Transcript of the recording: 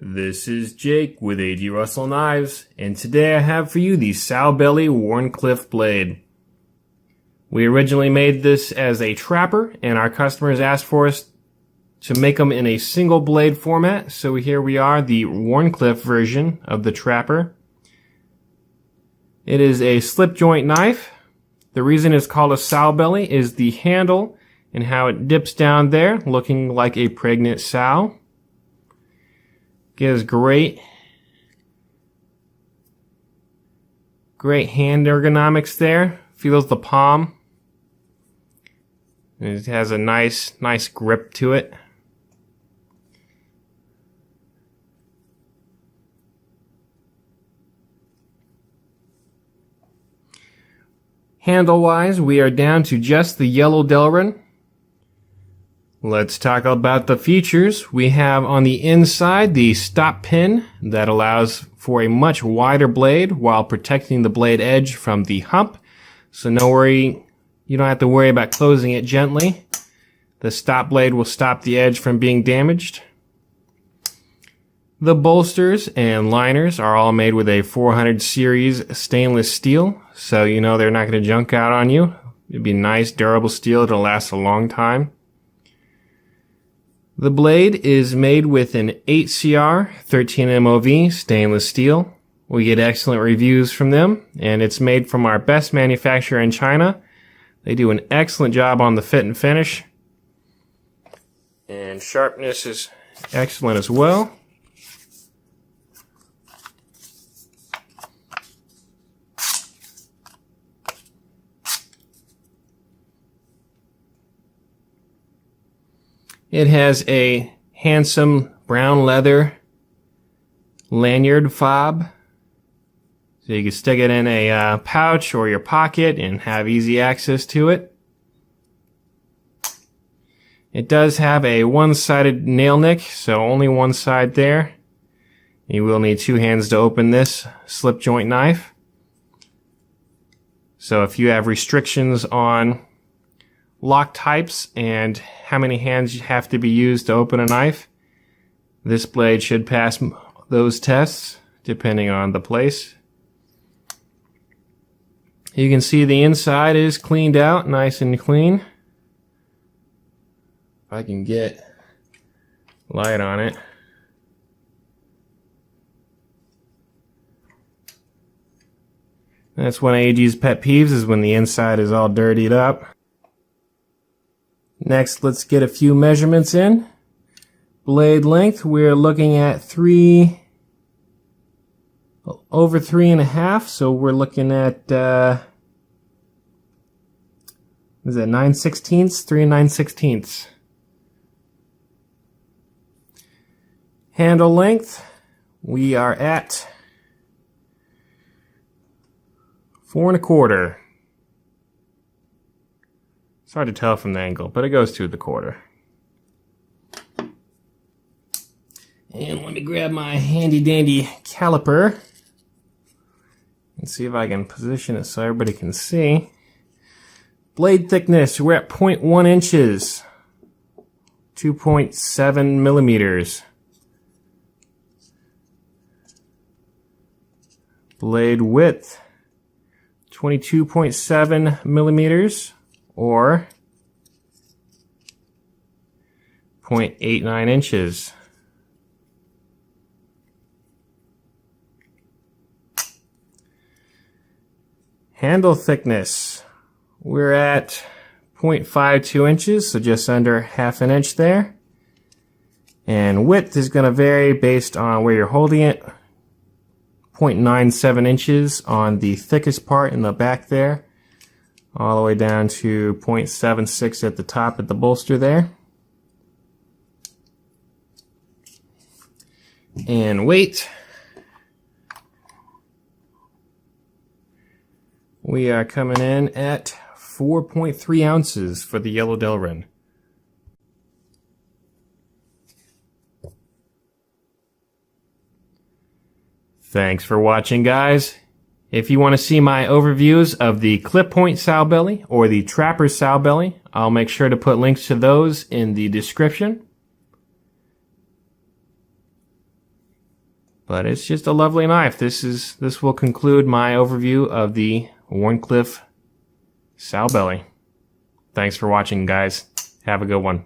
This is Jake with A.G. Russell Knives, and today I have for you the Sowbelly Wharncliffe blade. We originally made this as a trapper, and our customers asked for us to make them in a single blade format, so here we are, the Wharncliffe version of the trapper. It is a Slipjoint knife. The reason it's called a Sowbelly is the handle and how it dips down there, looking like a pregnant sow. Gives great hand ergonomics there. Feels the palm. It has a nice grip to it. Handle-wise, we are down to just the yellow Delrin. Let's talk about the features. We have on the inside the stop pin that allows for a much wider blade while protecting the blade edge from the hump. So you don't have to worry about closing it gently. The stop blade will stop the edge from being damaged. The bolsters and liners are all made with a 400 series stainless steel, so you know they're not going to junk out on you. It'd be nice, durable steel that'll last a long time. The blade is made with an 8CR 13 MOV stainless steel. We get excellent reviews from them, and it's made from our best manufacturer in China. They do an excellent job on the fit and finish. And sharpness is excellent as well. It has a handsome brown leather lanyard fob, so you can stick it in a pouch or your pocket and have easy access to it. It does have a one-sided nail nick, so only one side there. You will need two hands to open this slip joint knife. So if you have restrictions on lock types and how many hands you have to be used to open a knife, this blade should pass those tests depending on the place. You can see the inside is cleaned out, nice and clean. If I can get light on it. That's one of AG's pet peeves, is when the inside is all dirtied up. Next, let's get a few measurements in. Blade length, we're looking at over 3.5, so we're looking at, is that 9/16? 3 9/16. Handle length, we are at 4 1/4. It's hard to tell from the angle, but it goes to the quarter. And let me grab my handy dandy caliper and see if I can position it so everybody can see. Blade thickness, we're at 0.1 inches, 2.7 millimeters. Blade width, 22.7 millimeters. Or 0.89 inches. Handle thickness, we're at 0.52 inches, so just under half an inch there. And width is going to vary based on where you're holding it. 0.97 inches on the thickest part in the back there, all the way down to 0.76 at the top at the bolster there. And weight, we are coming in at 4.3 ounces for the yellow Delrin. Thanks for watching, guys. If you want to see my overviews of the clip point Sowbelly or the trapper Sowbelly, I'll make sure to put links to those in the description. But it's just a lovely knife. This will conclude my overview of the Wharncliffe Sowbelly. Thanks for watching, guys. Have a good one.